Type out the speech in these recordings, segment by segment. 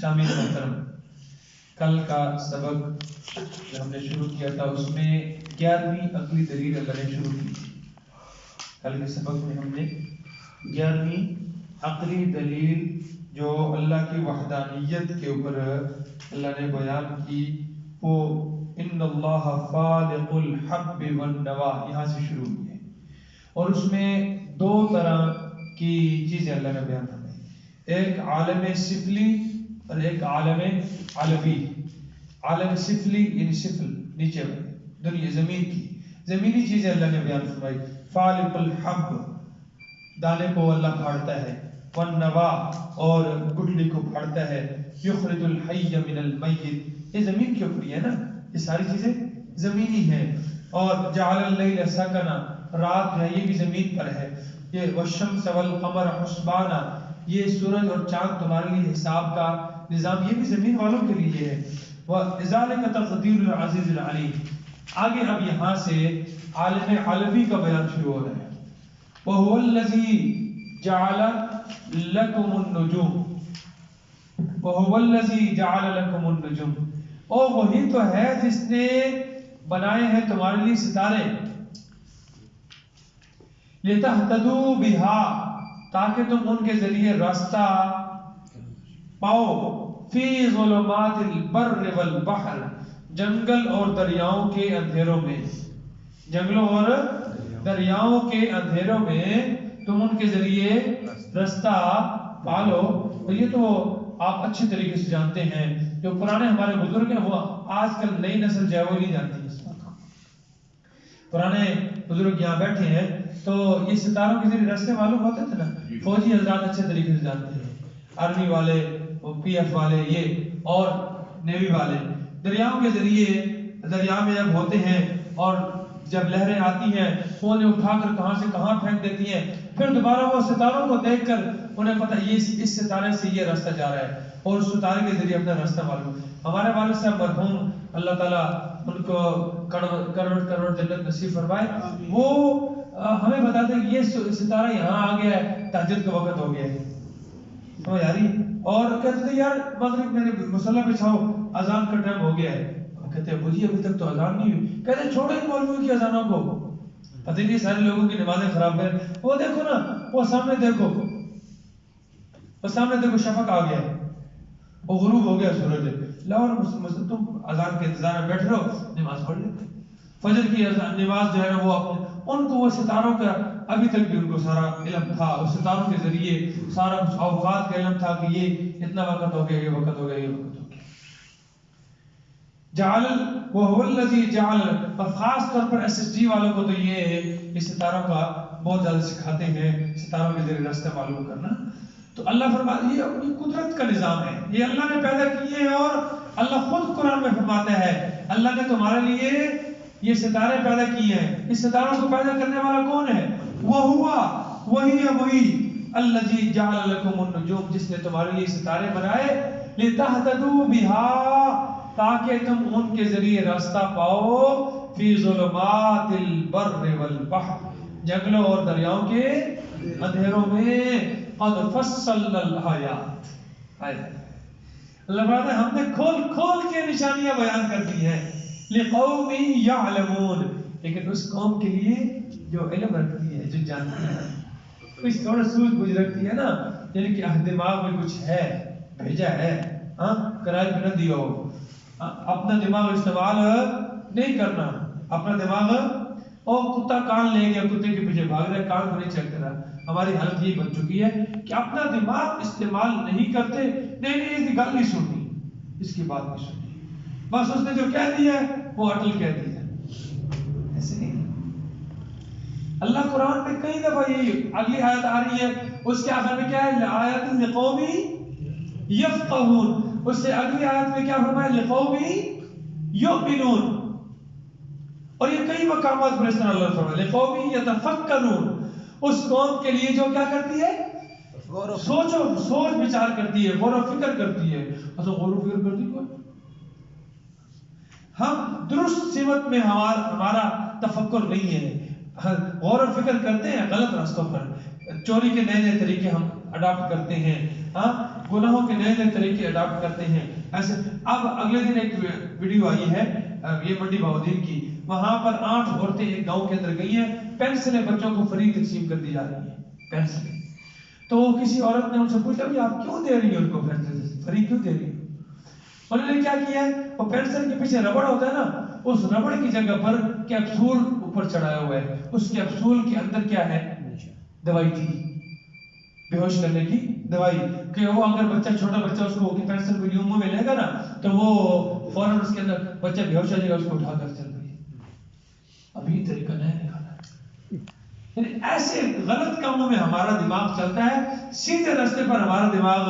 شامل محترم، کل کا سبق جو ہم نے شروع کیا تھا اس میں 11ویں عقلی دلیل اللہ نے شروع کی. کل کے سبق میں ہم نے 11ویں عقلی دلیل جو اللہ کی وحدانیت کے اوپر اللہ نے بیان کی وہ ان اللہ فالق الحب والنوا یہاں سے شروع ہوئی ہے، اور اس میں دو طرح کی چیزیں اللہ نے بیان فرمائی، ایک عالم سفلی اور ایک عالم علوی. عالم سفلی یعنی سفل نیچے دنیا زمین کی زمینی چیزیں اللہ نے بیان فرمائی. فالق الحب دانے کو اللہ پھاڑتا ہے، والنوا اور گٹلی کو پھاڑتا ہے، یخرج الحی من المیت، یہ زمین کے اوپر ہی ہے نا، یہ ساری چیزیں زمینی ہیں. اور جعل اللیل سکنا، رات جو ہے یہ بھی زمین پر ہے. یہ والشمس والقمر حسبانا، یہ سورج اور چاند تمہارے لیے حساب کا نظام، یہ بھی زمین والوں کے لیے ہے. وذالک تقدیر العزیز العلیم. آگے اب یہاں سے عالم علوی کا بیان شروع ہو رہا ہے. وَهُوَ الَّذِي جَعَلَ لَكُمُ النُّجُومَ، وَهُوَ الَّذِي جَعَلَ لَكُمُ النُّجُومَ، اور وہی تو ہے جس نے بنائے ہیں تمہارے لیے ستارے. لِتَهْتَدُوا بِهَا، تاکہ تم ان کے ذریعے راستہ پاؤ. فِي ظُلُمَاتِ الْبَرِّ وَالْبَحْرِ، جنگل اور دریاؤں کے اندھیروں میں، جنگلوں اور دریاؤں کے اندھیروں میں تم ان کے ذریعے راستہ پالو. تو یہ تو آپ اچھی طریقے سے جانتے ہیں، جو پرانے ہمارے بزرگ ہیں وہ آج کل نئی نسل جو ہے وہ نہیں جانتی ہے اس بات کو. پرانے بزرگ یہاں بیٹھے ہیں تو یہ ستاروں کے ذریعے راستے معلوم ہوتے تھے نا. فوجی حضرات اچھے طریقے سے جانتے ہیں، آرمی والے، پی ایف والے، یہ اور نیوی والے. دریاؤں کے ذریعے دریا میں جب ہوتے ہیں اور جب لہریں آتی ہیں وہ انہیں اٹھا کر کہاں سے کہاں پھینک دیتی ہیں، پھر دوبارہ وہ ستاروں کو دیکھ کر انہیں پتہ یہ اس ستارے سے یہ راستہ جا رہا ہے، اور اس ستارے کے ذریعے اپنا راستہ معلوم. ہمارے والد صاحب مرحوم اللہ تعالیٰ ان کو کروڑ جنت نصیب فرمائے، وہ ہمیں بتاتے ہیں کہ یہ ستارہ یہاں آ گیا ہے، تہجد کا وقت ہو گیا ہے، سمجھ آ رہی. اور کہتے تھے یار مغرب میں مصلی بچھاؤ، اذان کا ٹائم ہو گیا ہے. کہتے ہیں ابو جی ابھی تک تو اذان نہیں ہوئی. کہتے ہیں چھوڑو ان مولویوں کی اذانوں کو، پتہ نہیں سارے لوگوں کی نمازیں خراب ہیں. وہ دیکھو نا، وہ سامنے دیکھو، وہ سامنے دیکھو شفق آ گیا ہے، وہ غروب ہو گیا سورج. لاہور تم اذان کے انتظار میں بیٹھ رہو، نماز پڑھ لیتے. فجر کی نماز جو ہے نا وہ اپنے ان کو وہ ستاروں کا ابھی تک بھی ان کو سارا علم تھا، اس ستاروں کے ذریعے سارا کچھ اوقات کا علم تھا کہ یہ اتنا وقت ہو گیا، یہ وقت ہو گیا، یہ وقت ہو گیا. جعل وهو الذي جعل، اور خاص طور پر ایس ایس ڈی والوں کو تو یہ اس ستاروں کا بہت زیادہ سکھاتے ہیں، ستاروں کے ذریعے راستہ معلوم کرنا. تو اللہ فرماتا ہے یہ قدرت کا نظام ہے، یہ اللہ نے پیدا کیے ہیں. اور اللہ خود قرآن میں فرماتا ہے اللہ نے تمہارے لیے یہ ستارے پیدا کیے ہیں. اس ستاروں کو پیدا کرنے والا کون ہے؟ وہ ہوا، وہی ہے، وہی الذی جعل لکم النجوم، جس نے تمہارے لیے ستارے بنائے. لتہتدوا بہا، تاکہ تم ان کے ذریعے راستہ پاؤ. فی ظلمات البر والبحر، جنگلوں اور دریاؤں کے اندھیروں میں. قد فصلنا الآیات، اللہ فرماتا ہے ہم نے کھول کھول کے نشانیاں بیان کر دی ہیں. لقوم یعلمون، لیکن اس قوم کے لیے جو علم رکھتی ہے، جو جانتی ہے، کچھ تھوڑا سوچ بوجھ رکھتی ہے نا، یعنی کہ دماغ میں کچھ ہے، بھیجا ہے، کرائے پہ نہ دیا ہو. اپنا دماغ استعمال نہیں کرنا، اپنا دماغ، اور کتا کان لے گیا، کتے کے پیچھے بھاگ رہا، کان کو نہیں چیک کر رہا. ہماری حالت یہ بن چکی ہے کہ اپنا دماغ استعمال نہیں کرتے. نہیں اس کی گل نہیں سننی، اس کی بات نہیں سننی، بس اس نے جو کہہ دیا ہے وہ اٹل کہہ دیا. ایسے نہیں. اللہ قرآن میں کئی دفعہ یہ اگلی آیت آ رہی ہے، اس کے آخر میں کیا ہے؟ آیت لقوم یفقہون. اس سے اگلی آیت میں کیا فرمایا؟ لقوم یؤمنون. اور یہ کئی مقامات پر اس طرح اللہ فرمایا لقوم یتفکرون، اس قوم کے لیے جو کیا کرتی ہے؟ سوچ بچار کرتی ہے، غور و فکر کرتی ہے. اصل غور و فکر کرتی کوئی، ہم درست سمت میں ہمارا تفکر نہیں ہے. غور و فکر کرتے ہیں غلط راستوں پر، چوری کے نئے نئے طریقے ہم اڈاپٹ کرتے ہیں، ہاں گناہوں کے نئے نئے طریقے اڈاپٹ کرتے ہیں ایسے. اب اگلے دن ایک ویڈیو آئی ہے یہ منڈی بہاؤدین کی, وہاں پر 8 عورتیں ایک گاؤں کے اندر گئی ہیں, پینسلیں بچوں کو فری تقسیم کر دی جا رہی ہیں, پینسلیں. تو کسی عورت نے ان سے پوچھا بھی آپ کیوں دے رہی ہیں ان کو پینسل فری کیوں دے رہی ہیں؟ انہوں نے کیا کیا ہے, وہ پینسل کے پیچھے ربڑ ہوتا ہے نا, اس ربڑ کی جگہ پر کیپسول اوپر چڑھایا ہوا ہے, اس کیپسول کے اندر کیا ہے, دوائی تھی, بے ہوش کرنے کی دوائی, کہ وہ اگر بچہ چھوٹا بچہ اس کو پینسل کو یوں منہ میں لے گا نا تو وہ فوراً اس کے اندر بچہ بے ہوش ہو جائے گا, اس کو اٹھا کر چل رہی ہے. ابھی طریقہ نیا نکالا ہے. یعنی ایسے غلط کاموں میں ہمارا دماغ چلتا ہے, سیدھے راستے پر ہمارا دماغ,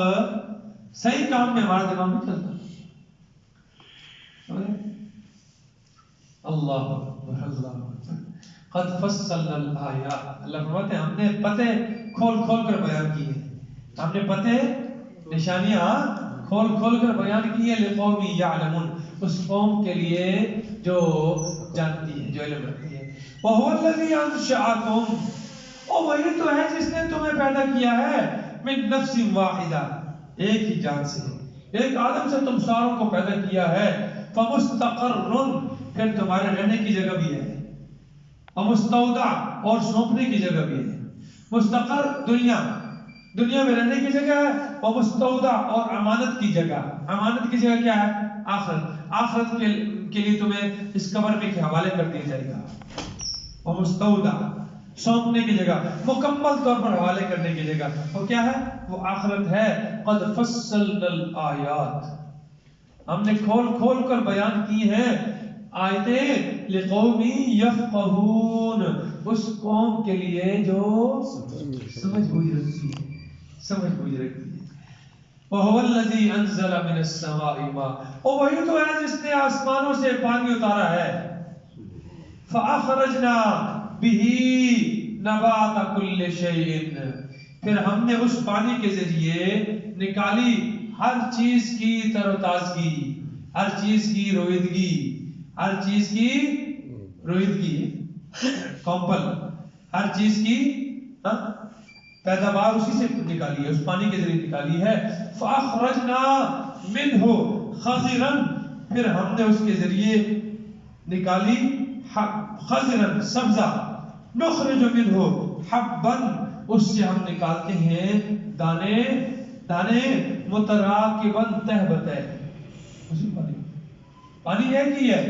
صحیح کام میں ہمارا دماغ نہیں چلتا. اللہ اکبر اللہ اکبر. قد فصلنا الآیات, اللہ فرماتے ہیں ہم نے پتے کھول کھول کر بیان کیے, ہم نے پتے نشانیاں کھول کھول کر بیان کیے, لقوم یعلمون, اس قوم کے لیے جو جانتی ہے, جو علم رکھتی ہے. وَهُوَ الَّذِي أَنشَأَكُمْ, اور وہی تو ہے جس نے تمہیں پیدا کیا ہے, من نفس واحدہ, ایک ہی جان سے, ایک آدم سے تم ساروں کو پیدا کیا ہے. فَمُسْتَقَرٌ, پھر تمہارے رہنے کی جگہ بھی ہے, وَمُسْتَوْدَعٌ, اور سونپنے کی جگہ بھی ہے. مستقر دنیا, دنیا میں رہنے کی جگہ ہے, وَمُسْتَوْدَعٌ, اور امانت کی جگہ. امانت کی جگہ کیا ہے, آخرت. آخرت کے لیے تمہیں اس قبر میں کے حوالے کر دیا جائے گا. وَمُسْتَوْدَعٌ, سونپنے کی جگہ, مکمل طور پر حوالے کرنے کی جگہ. وہ کیا ہے, وہ آخرت ہے. قد فصلنا الآیات, ہم نے کھول کھول کر بیان کی ہیں آیتیں, لقوم یفقہون, اس قوم کے لیے جو سمجھ بوجھ رکھتی ہے, سمجھ بوجھ رکھتی ہے. وَهُوَ الَّذِي أَنزَلَ مِنَ السَّمَاءِ مَاءً, اور وہی تو ہے جس نے آسمانوں سے پانی اتارا ہے. فَأَخْرَجْنَا بِهِ نَبَاتَ كُلِّ شَيْءٍ, پھر ہم نے اس پانی کے ذریعے نکالی ہر چیز کی تر و تازگی, ہر چیز کی رویدگی, ہر چیز کی رویدگی, کمپل, ہر چیز کی پیداوار اسی سے نکالی ہے, اس پانی کے ذریعے نکالی ہے. فَأَخْرَجْنَا مِنْهُ خَضِرًا, پھر ہم نے اس کے ذریعے نکالی خضرًا, سبزہ. نُخْرِجُ مِنْهُ حَبًّا, اس سے ہم نکالتے ہیں دانے, دانے. متراکباً تہبتہ, اسی پانی ہے کی ہے,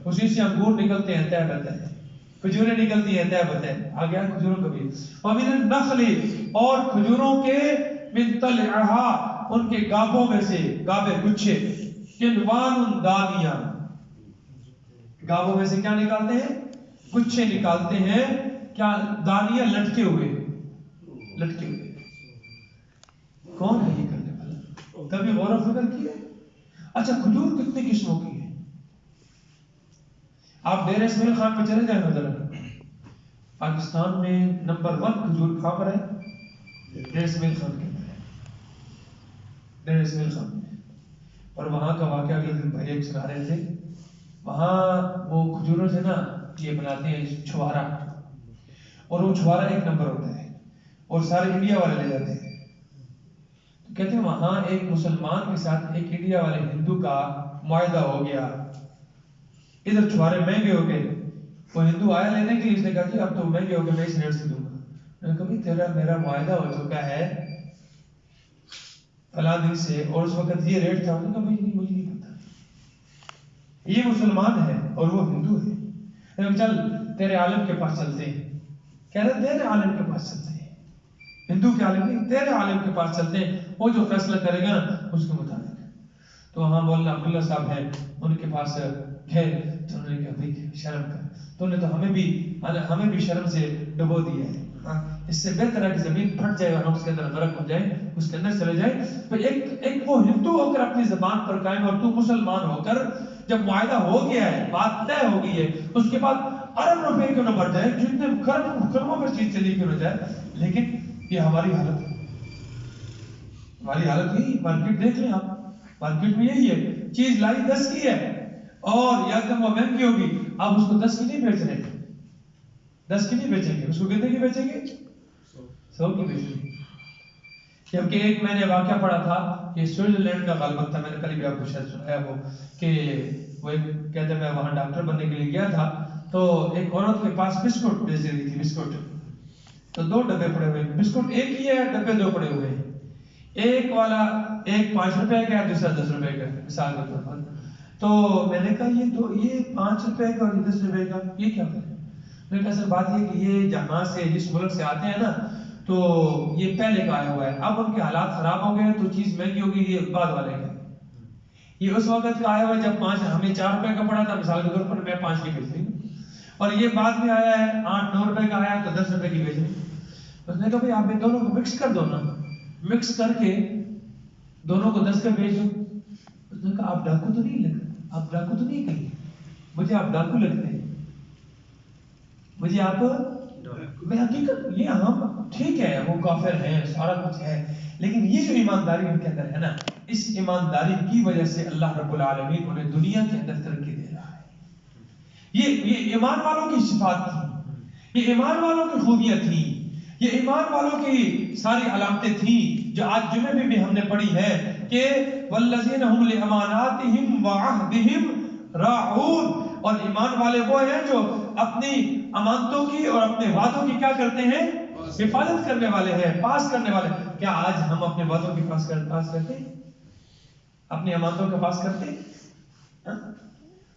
اسی سے انگور نکلتے ہیں تہبتہ, کھجوریں نکلتی ہیں تہبتہ. آگیا کھجوروں کا بھی. وَمِنَ النَّخْلِ, اور کھجوروں کے, مِنْ طَلْعِهَا, ان کے گابوں میں سے, گابے گچھے, قِنْوَانٌ دَانِيَةٌ, گابوں میں سے کیا نکالتے ہیں, گچھے نکالتے ہیں. کیا دانیہ, لٹکے ہوئے, لٹکے ہوئے. کون ہے یہ کرنے والا, کبھی غور و فکر کیا؟ اچھا کھجور کتنی قسموں کی ہے؟ آپ ڈیر اسمیل خان میں چلے جائیں ذرا, پاکستان میں نمبر 1 کھجور کہاں پر ہے؟ ڈیر اسمیل خان کے اندر ہے, ڈیر اسمیل خان میں. اور وہاں کا واقعہ اگلے دن بھائی ایک سنا رہے تھے, وہاں وہ کھجوروں سے نا یہ بناتے ہیں چھوارا, اور وہ چھوارا 1 نمبر ہوتا ہے, اور سارے انڈیا والے لے جاتے ہیں. تو کہتے ہیں وہاں ایک مسلمان کے ساتھ ایک انڈیا والے ہندو کا معاہدہ ہو گیا, ادھر چھوارے مہنگے ہو گئے. وہ ہندو آیا لینے کے لیے, اس نے کہا کہ اب تو مہنگے ہو گئے, میں اس ریٹ سے دوں گا. میں نے کہا بھائی تیرا میرا معاہدہ ہو چکا ہے فلاں دن سے, اور اس وقت یہ ریٹ تھا. انہوں نے کہا بھائی مجھے نہیں پتا, یہ مسلمان ہے اور وہ ہندو ہے. چل تیرے عالم کے پاس چلتے ہیں. کہہ رہے تیرے عالم کے پاس چلتے ہیں, ہندو کے عالم نہیں, تیرے عالم کے پاس چلتے ہیں, وہ جو فیصلہ کرے گا اس کے مطابق. تو وہاں مولانا عبداللہ صاحب ہیں, ان کے پاس گئے, تو انہوں نے کہا بھائی شرم کر, تو نے تو ہمیں بھی شرم سے ڈبو دیا ہے. اس سے بہتر ہے کہ زمین پھٹ جائے اور ہم اس کے اندر غرق ہو جائیں, اس کے اندر چلے جائیں. تو ایک وہ ہندو ہو کر اپنی زبان پر قائم, اور تو مسلمان ہو کر, جب معاہدہ ہو گیا ہے, بات طے ہو گئی ہے, اس کے بعد ارب روپے کیوں نہ بڑھ جائے, جتنے خربوں پر چیز چلی کیوں نہ جائے. لیکن یہ ہماری حالت ہے, ہماری حالت یہی. مارکیٹ دیکھ لیں آپ, مارکیٹ میں یہی ہے, چیز لائی 10 کی ہے اور یا تو وہ مہنگی ہوگی, آپ اس کو 10 کی نہیں بیچ رہے, 10 کی نہیں بیچیں گے, اس کو کتنے کی بیچیں گے, 100 کی بیچیں گے. جبکہ ایک میں نے واقعہ پڑھا تھا، یہ سوئٹزرلینڈ کا غالباً تھا، میں نے کل بھی آپ کو شاید سنایا وہ، کہ وہ کہتے ہیں میں وہاں ڈاکٹر بننے کے لیے گیا تھا، تو ایک عورت کے پاس بسکٹ بھیج رہی تھی، بسکٹ، تو 2 ڈبے پڑے ہوئے، بسکٹ ایک ہی ہے، ڈبے 2 پڑے ہوئے ہیں، ایک والا ایک 5 روپے کا ہے، دوسرا 10 روپے کا، مثال کے طور پر. تو میں نے کہا یہ 5 روپے کا اور 10 روپے کا یہ کیا ہے؟ میں نے کہا سر بات یہ کہ یہ جہاں سے جس ملک سے آتے ہیں نا تو یہ پہلے کا آیا ہوا ہے، اب ان کے حالات خراب ہو گئے تو چیز مہنگی ہوگی، یہ بعد والے کا، یہ اس وقت کا آیا ہوا ہے جب 5 ہمیں 4 روپے کا پڑا تھا، مثال کے طور پر میں 5 کی بیچ رہی ہوں، اور یہ بعد میں آیا ہے 8-9 روپے کا آیا تو 10 روپے کی بیچ رہی ہوں. اس نے کہا بھائی آپ ان دونوں کو مکس کر دو نا، مکس کر کے دونوں کو 10 کا بیچ دو. اس نے کہا آپ ڈاکو تو نہیں لگتے، آپ ڈاکو تو نہیں کہیں، مجھے آپ ڈاکو لگتے ہیں، مجھے آپ، میں حقیقت یہ ہم ٹھیک ہے وہ کافر ہیں سارا کچھ ہے، لیکن یہ جو ایمانداری ان کے اندر ہے نا، اس ایمانداری کی وجہ سے اللہ رب العالمین انہیں دنیا کے اندر ترقی دے رہا ہے. یہ ایمان والوں کی صفات تھی، یہ ایمان والوں کی خوبیاں تھیں، یہ ایمان والوں کی ساری علامتیں تھیں جو آج جمعے میں بھی ہم نے پڑھی ہے کہ والذین هم لاماناتهم وعهدهم راعون، اور ایمان والے وہ ہیں جو اپنی امانتوں کی اور اپنے وعدوں کی کیا کرتے ہیں؟ حفاظت کرنے والے ہیں، پاس کرنے والے. کیا آج ہم اپنے وعدوں کی پاس کرتے ہیں؟ اپنی امانتوں کے پاس کرتے ہیں؟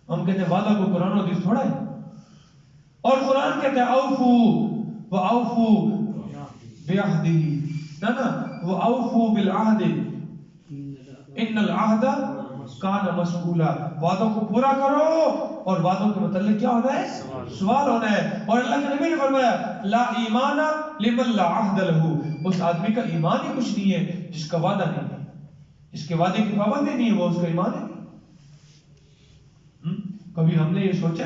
ہم کہتے ہیں وعدہ کو قرآن و حدیث تھوڑا ہے، اور قرآن کہتے ہیں اوفو واوفو بعہدہ، نا واوفو بالعہد ان العہد کان مسئولا، وعدوں کو پورا کرو اور وعدوں کے متعلق کیا ہونا ہے؟ سوال ہونا ہے. اور اللہ کے نبی نے فرمایا لا ایمان لمن لا عہد لہ، اس آدمی کا ایمان ہی کچھ نہیں ہے جس کا وعدہ نہیں ہے، جس کے وعدے کی پابندی نہیں ہے، وہ اس کا ایمان ہے. کبھی ہم نے یہ سوچا،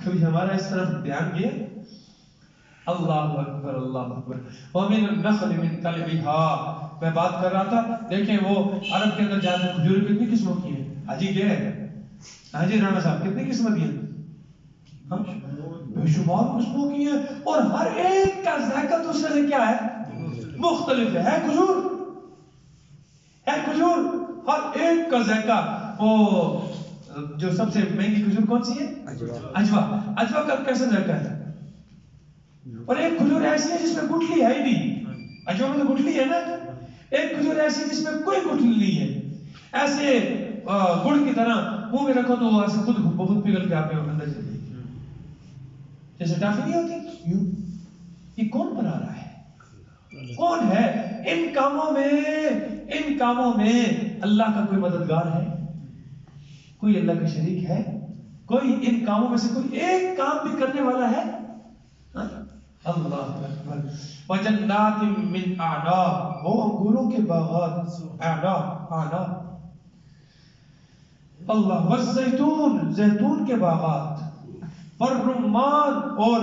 کبھی ہمارا اس طرف دھیان گیا؟ اللہ اکبر اللہ اکبر. ومن النخل من طلعها، میں بات کر رہا تھا، دیکھیں وہ عرب کے اندر جاتے کھجور کتنی قسموں کی ہیں، حاجی کیا ہے، حاجی رانا صاحب کتنی قسمیں کی ہیں؟ بے شمار قسموں کی ہیں، اور ہر ایک کا ذائقہ دوسرے سے کیا ہے؟ مختلف ہے. کھجور ہے، کھجور ہر ایک کا ذائقہ. وہ جو سب سے مہنگی کھجور کون سی ہے؟ اجوا. اجوا کا کیسا ذائقہ ہے؟ اور ایک کھجور ایسی ہے جس میں گٹھلی ہے ہی نہیں، اجوا میں تو گٹھلی ہے نا، ایک کھجور ایسی ہے جس میں کوئی گٹھلی نہیں ہے، ایسے گڑ کی طرح منہ میں رکھو تو ایسے خود بہت پگھل کے آپ کے اندر چلی جائے گی، جیسے ٹافی نہیں ہوتی یوں. یہ کون بنا رہا ہے؟ کون ہے؟ ان کاموں میں اللہ کا کوئی مددگار ہے؟ کوئی اللہ کا شریک ہے؟ کوئی ان کاموں میں سے کوئی ایک کام بھی کرنے والا ہے؟ اللہ اکبر. وجنات من اعناب، وہ انگوروں کے باغات، اعناب. اللہ والزیتون، زیتون کے باغات، والرمان، اور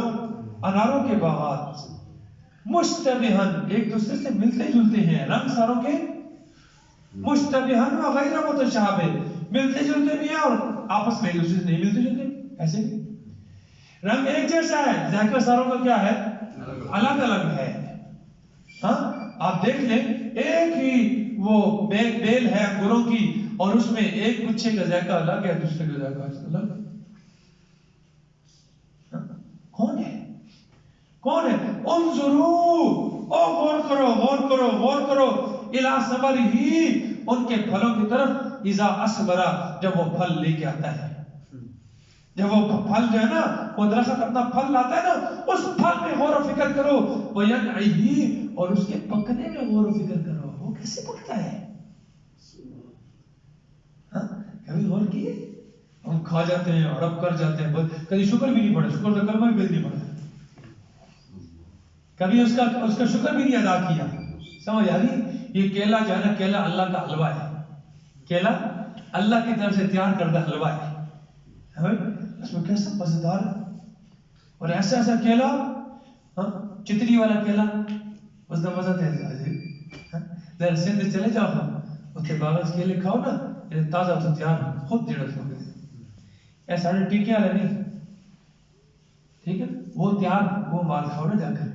اناروں کے باغات. مشتبہن، ایک دوسرے سے ملتے جلتے ہیں رنگ ساروں کے، مشتبہن وغیر متشابہ، ملتے جلتے بھی ہیں اور آپس میں ایک دوسرے سے نہیں ملتے جلتے، ایسے بھی رنگ ایک جیسا ہے، ذائقہ ساروں کا کیا ہے؟ الگ الگ ہے. ہاں آپ دیکھ لیں، ایک ہی وہ بیل ہے انگوروں کی، اور اس میں ایک گچھے کا ذائقہ الگ ہے، دوسرے کا ذائقہ الگ ہے. کون ہے؟ کون ہے؟ انظروا، او غور کرو غور کرو غور کرو، الی ثمرہ، ان کے پھلوں کی طرف، اذا اثمر، جب وہ پھل لے کے آتا ہے. جب وہ پھل جو ہے نا، وہ درخت اپنا پھل لاتا ہے نا، اس پھل میں غور و فکر کرو. وَيَنْعِهِ، اور اس کے پکنے میں غور و فکر کرو، وہ کیسے پکتا ہے؟ ہاں کبھی غور کیے؟ ہم کھا جاتے ہیں، ہڑپ کر جاتے ہیں، کبھی شکر بھی نہیں پڑا، شکر کا کلمہ بھی نہیں پڑا، کبھی اس کا شکر بھی نہیں ادا کیا. سمجھ آ رہی؟ یہ کیلا جو ہے نا، کیلا اللہ کا حلوہ ہے، کیلا اللہ کی طرف سے تیار کردہ حلوہ ہے. اس میں کیسا مزیدار ہے، اور ایسا ایسا کیلا، چتری والا کیلا، اس کا مزہ تیز. ذرا سندھ چلے جاؤ، اتنے کاغذ کیلے کھاؤ نا، تازہ تو تیار خود جڑا چھوڑ دے. ایسا ٹیکے والے نہیں، ٹھیک ہے، وہ تیار وہ مال کھاؤ نا جا کر.